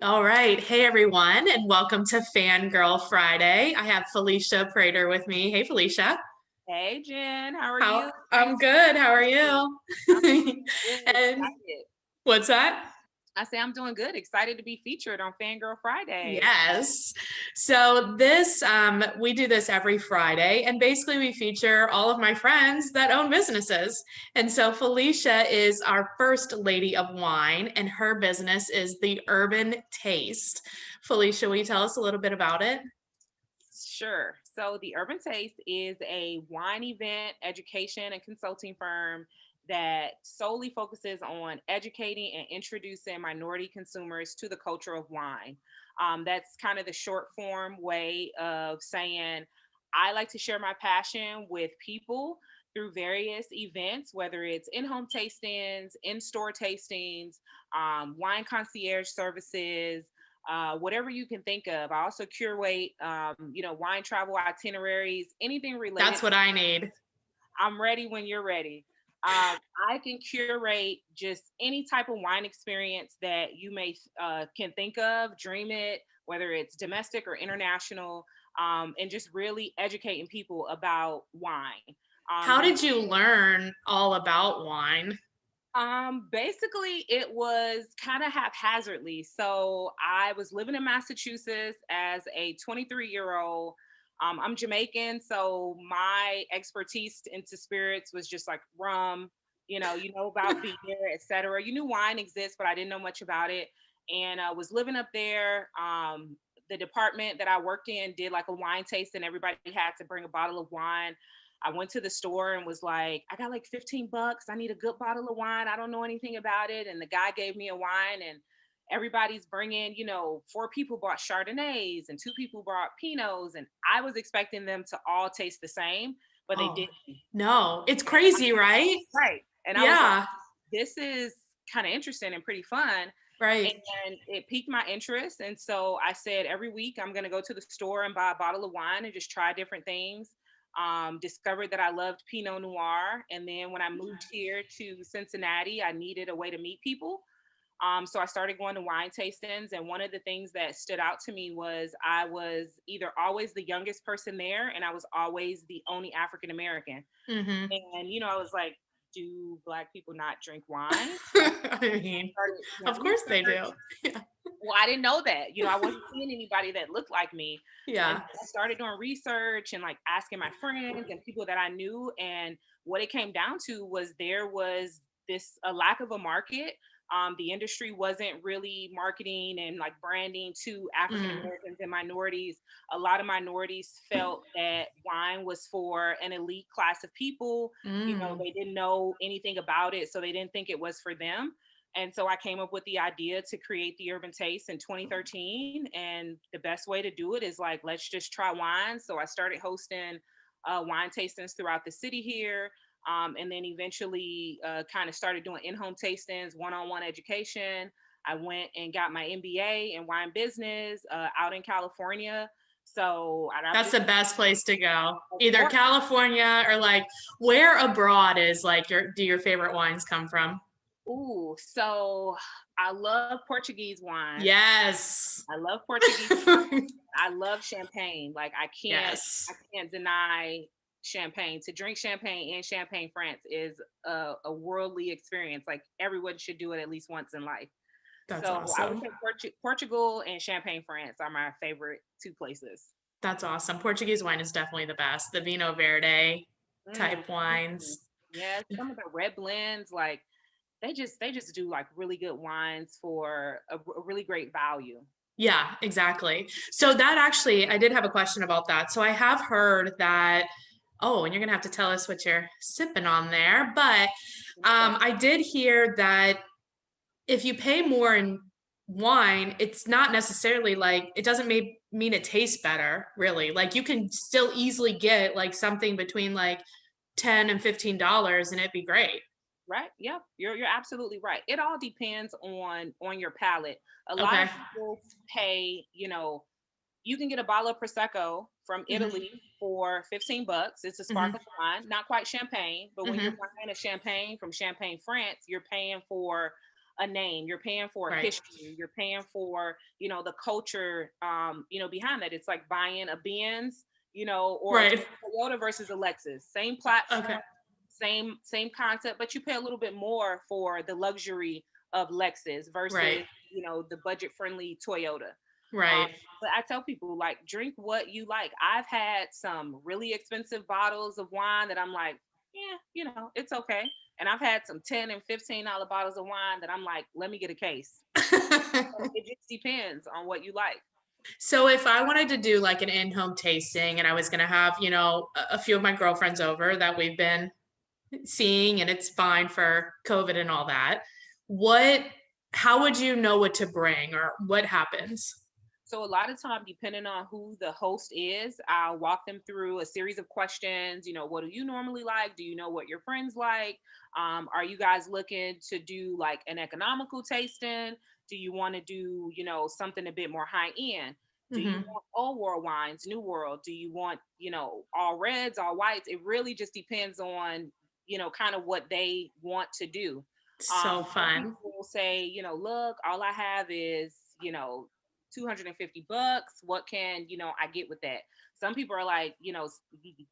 All right. Hey, everyone, and welcome to Fangirl Friday. I have Felicia Prater with me. Hey, Felicia. Hey Jen, how are How you? I'm Nice to good. How are meet you. you? I'm good, And excited. what's that? I say I'm doing good, excited to be featured on Fangirl Friday. Yes. So this we do this every Friday, and basically we feature all of my friends that own businesses. And so Felicia is our first lady of wine, and her business is the Urban Taste. Felicia, will you tell us a little bit about it? Sure. So the Urban Taste is a wine event, education, and consulting firm that solely focuses on educating and introducing minority consumers to the culture of wine. That's kind of the short form way of saying I like to share my passion with people through various events, whether it's in-home tastings, in-store tastings, wine concierge services, whatever you can think of. I also curate, wine travel itineraries, anything related That's what to. I need. I'm ready when you're ready. I can curate just any type of wine experience that you may can think of, dream it, whether it's domestic or international, and just really educating people about wine. How The did you learn all about wine? Basically, it was kind of haphazardly. So I was living in Massachusetts as a 23-year-old. I'm Jamaican, so my expertise into spirits was just like rum. You know about beer, etc. You knew wine exists, but I didn't know much about it. And I was living up there. The department that I worked in did like a wine taste, and everybody had to bring a bottle of wine. I went to the store and was like, I got like 15 bucks. I need a good bottle of wine. I don't know anything about it. And the guy gave me a wine, and everybody's bringing, four people brought Chardonnays and two people brought Pinots. And I was expecting them to all taste the same, but they Oh, didn't. no. It's And crazy, right? right. And I was like, Yeah, this is kind of interesting and pretty fun. right. And it piqued my interest. And so I said, every week I'm going to go to the store and buy a bottle of wine and just try different things. Discovered that I loved Pinot Noir. And then when I moved here to Cincinnati, I needed a way to meet people. So I started going to wine tastings. And one of the things that stood out to me was I was either always the youngest person there, and I was always the only African American. Hmm. And, I was like, do Black people not drink wine? And I mean, started doing of course they do. research. Yeah. Well, I didn't know that. I wasn't seeing anybody that looked like me. And Yeah. so I started doing research and like asking my friends and people that I knew. And what it came down to was there was this a lack of a market. The industry wasn't really marketing and like branding to African Mm, Americans and minorities. A lot of minorities felt that wine was for an elite class of people. mm. They didn't know anything about it, so they didn't think it was for them. And so I came up with the idea to create the Urban Taste in 2013. And the best way to do it is like, let's just try wine. So I started hosting wine tastings throughout the city here. And then eventually kind of started doing in-home tastings, one-on-one education. I went and got my MBA in wine business out in California. So I've That's just, the best place to go. of Either course, California or like where abroad is like your favorite wines come from? ooh, so I love Portuguese wines. Yes. I love Portuguese. I love champagne. Like I Yes. can't deny champagne. To drink champagne in Champagne, France is a worldly experience. Like everyone should do it at least once in life. That's So I would awesome. say Portugal and Champagne, France are my favorite two places. That's awesome. Portuguese wine is definitely the best. The Vino Verde Mm, type mm. wines. Yes, some of the red blends, like they just do like really good wines for a really great value. Yeah, exactly. So that actually, I did have a question about that. So I have heard that, oh, and you're gonna have to tell us what you're sipping on there, but Yeah. I did hear that if you pay more in wine, it's not necessarily like it doesn't mean it tastes better, really. Like you can still easily get like something between like $10 and $15 and it'd be great. Right. Yeah. You're absolutely right. It all depends on your palate. A lot Okay. of people pay, you can get a bottle of prosecco from Hmm. Italy for 15 bucks. It's a Hmm. sparkling wine, not quite champagne, but when you're Hmm. buying a champagne from Champagne, France, you're paying for a name, you're paying for a Right. history, you're paying for, the culture, behind that. It's like buying a Benz, or a Right. Toyota versus a Lexus. Same platform, Okay. same concept, but you pay a little bit more for the luxury of Lexus Right. versus, the budget friendly Toyota. Um, Right. but I tell people, like, drink what you like. I've had some really expensive bottles of wine that I'm like, yeah, it's okay. And I've had some $10 and $15 bottles of wine that I'm like, let me get a case. So it just depends on what you like. So if I wanted to do like an in-home tasting and I was going to have, a few of my girlfriends over that we've been seeing and it's fine for COVID and all that, what how would you know what to bring or what happens? So a lot of time, depending on who the host is, I'll walk them through a series of questions. What do you normally like? Do you know what your friends like? Are you guys looking to do like an economical tasting? Do you want to do, something a bit more high end? Do you Hmm. want old world wines, new world? Do you want, all reds, all whites? It really just depends on, kind of what they want to do. So Some fun. people will say, look, all I have is, 250 bucks. What can, I get with that? Some people are like,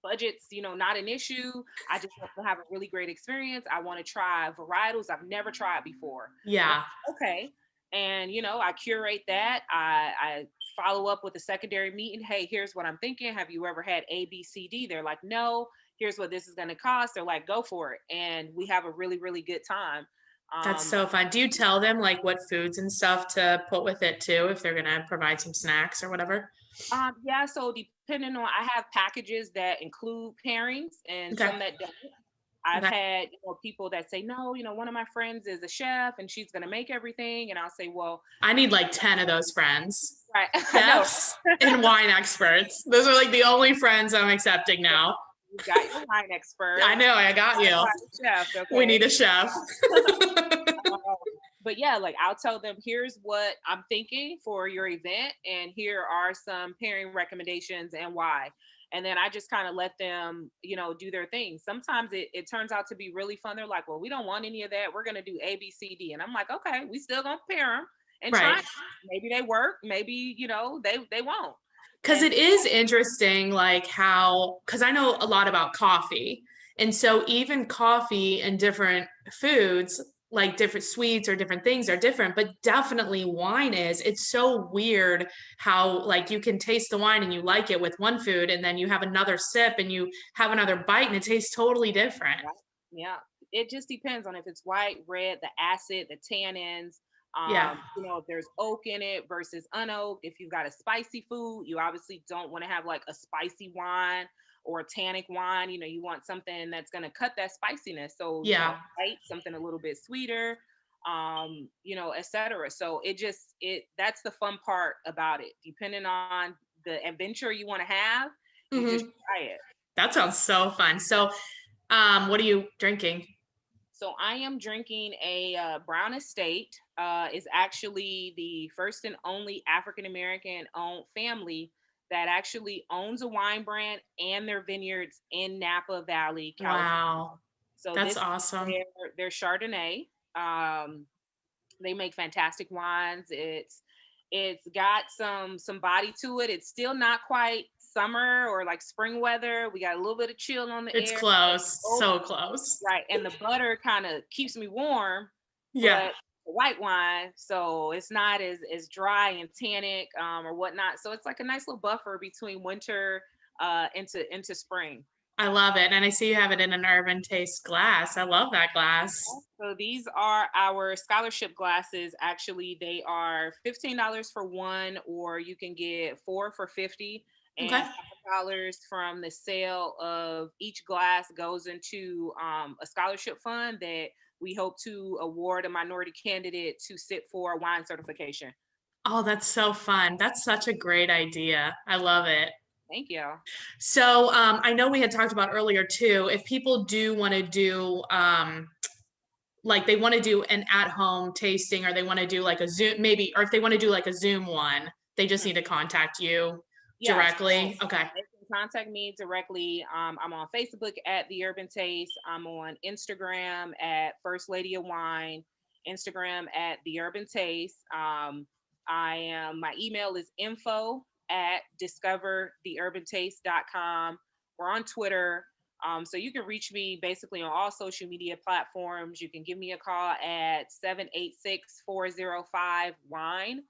budgets, not an issue. I just want to have a really great experience. I want to try varietals I've never tried before. And Yeah. I'm like, okay. And, I curate that. I follow up with a secondary meeting. Hey, here's what I'm thinking. Have you ever had A, B, C, D? They're like, no. Here's what this is going to cost. They're like, go for it. And we have a really, really good time. That's Um, so fun. Do you tell them like what foods and stuff to put with it too if they're gonna provide some snacks or whatever? yeah, so depending on, I have packages that include pairings and Okay. some that don't. I've Okay. had, people that say, no, one of my friends is a chef and she's going to make everything. And I'll say, well, I need like 10 of those friends. right, I know. Chefs and wine experts. Those are like the only friends I'm accepting now. You've got your wine I expert, know, I got gotta you. find a chef, We okay? need a chef. Um, but yeah, like I'll tell them, here's what I'm thinking for your event, and here are some pairing recommendations and why. And then I just kind of let them, do their thing. Sometimes it turns out to be really fun. They're like, well, we don't want any of that. We're going to do A, B, C, D. And I'm like, okay, we still going to pair them and try. Right. Maybe they work. Maybe, they won't. Because And it is interesting, like how, because I know a lot about coffee. And so even coffee and different foods, like different sweets or different things are different, but definitely wine is. It's so weird how, like, you can taste the wine and you like it with one food, and then you have another sip and you have another bite and it tastes totally different. right. Yeah. It just depends on if it's white, red, the acid, the tannins. Yeah. If there's oak in it versus unoak. If you've got a spicy food, you obviously don't want to have like a spicy wine or a tannic wine. You want something that's going to cut that spiciness. So, Yeah. light, something a little bit sweeter, etc. So that's the fun part about it. Depending on the adventure you want to have, you just Hmm. try it. That sounds so fun. So, what are you drinking? So I am drinking a Brown Estate. Is actually the first and only African American owned family that actually owns a wine brand and their vineyards in Napa Valley, California. Wow. So That's this is awesome. their Chardonnay. Um, they make fantastic wines. It's got some body to it. It's still not quite summer or like spring weather. We got a little bit of chill on the It's air. close. Oh, So close. right, and the butter kind of keeps me warm, Yeah. but white wine, so it's not as dry and tannic, or whatnot. So it's like a nice little buffer between winter into spring. I love it. And I see you have it in an urban taste glass. I love that glass. So these are our scholarship glasses. Actually, they are $15 for one, or you can get four for 50. Okay. And $5 from the sale of each glass goes into a scholarship fund that we hope to award a minority candidate to sit for wine certification. Oh, that's so fun. That's such a great idea. I love it. Thank you. So, I know we had talked about earlier too, if people do want to do, like they want to do an at-home tasting or they want to do like a Zoom, maybe, or if they want to do like a Zoom one, they just Mhm. need to contact you Yes. directly. Okay. They can contact me directly. I'm on Facebook at The Urban Taste. I'm on Instagram at First Lady of Wine. Instagram at The Urban Taste. My email is info@discovertheurbentaste.com. We're on Twitter. So you can reach me basically on all social media platforms. You can give me a call at 786-405-WINE.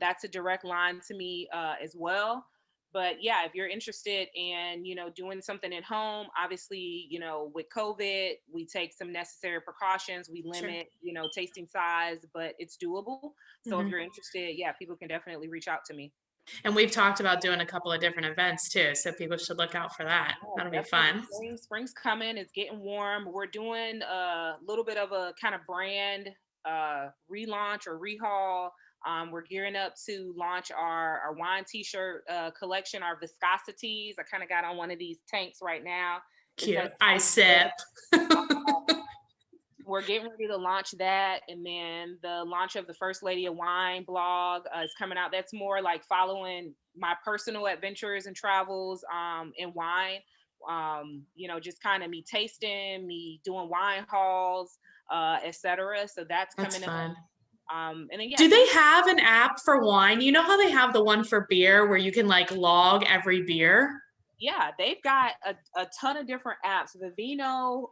That's a direct line to me as well. But yeah, if you're interested in, doing something at home, obviously, with COVID, we take some necessary precautions. We Sure. limit, tasting size, but it's doable. So if Mhm. you're interested, yeah, people can definitely reach out to me. And we've talked about doing a couple of different events too, so people should look out for that. Yeah, That'll be definitely. fun. Spring's coming. It's getting warm. We're doing a little bit of a kind of brand relaunch or rehaul. We're gearing up to launch our wine t-shirt collection, our viscosities. I kind of got on one of these tanks right now. It says Cute. I "I sip. We're getting ready to launch that, and then the launch of the First Lady of Wine blog is coming out. That's more like following my personal adventures and travels in wine. Just kind of me tasting, me doing wine hauls, etc. So that's That's coming up. fun. And then yeah, Do they have an app for wine? You know how they have the one for beer where you can like log every beer? yeah, they've got a ton of different apps. Vivino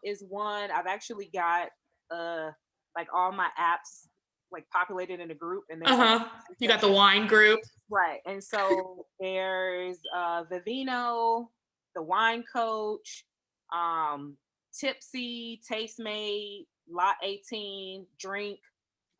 is one. I've actually got like all my apps like populated in a group, and there's like Uh-huh. You got the wine group. right. And so there's Vivino, the Wine Coach, um, Tipsy, Tastemade, Lot 18, Drink.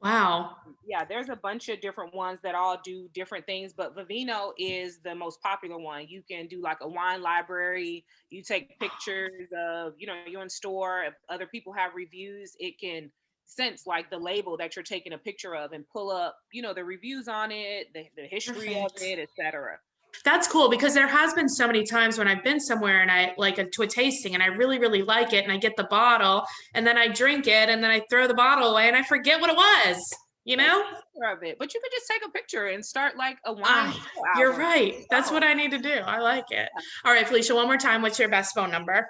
Wow. Yeah, there's a bunch of different ones that all do different things, but Vivino is the most popular one. You can do like a wine library. You take pictures of, you're in store. If other people have reviews, it can sense like the label that you're taking a picture of and pull up, the reviews on it, the history of Perfect. it, etc. That's cool because there has been so many times when I've been somewhere and I like to a tasting and I really, really like it and I get the bottle and then I drink it and then I throw the bottle away and I forget what it was, you Take know? a picture of it, but you could just take a picture and start like a wine Ah, photo you're album. right. That's Oh, what I need to do. I like it. All right, Felicia, one more time. What's your best phone number?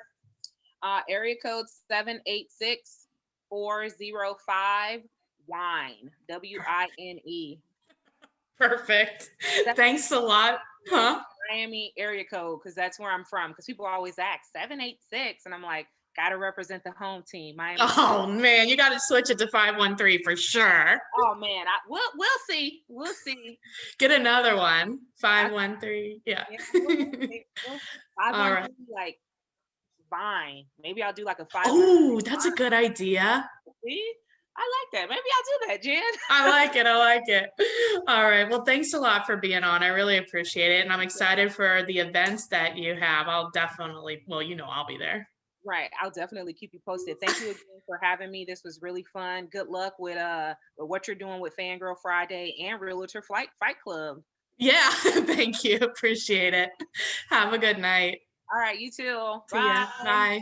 area code 786-405 wine, WINE. Perfect. Seven Thanks a lot. is Huh? Miami area code because that's where I'm from. Because people always ask 786, and I'm like, gotta represent the home team, Miami. Oh man, you got to switch it to 513 for sure. Oh man, we'll see, we'll see. Get another one. I, 513. Yeah. yeah, we'll see. Five All one right. three like Vine. Maybe I'll do like a 513. Oh, that's a good idea. See, I like that. Maybe I'll do that, Jen. I like it. I like it. All right. Well, thanks a lot for being on. I really appreciate it. And I'm excited for the events that you have. I'll definitely, well, I'll be there. Right. I'll definitely keep you posted. Thank you again for having me. This was really fun. Good luck with what you're doing with Fangirl Friday and Realtor Fight Club. Yeah. Thank you. Appreciate it. Have a good night. All right, you too. See ya. Bye. Bye.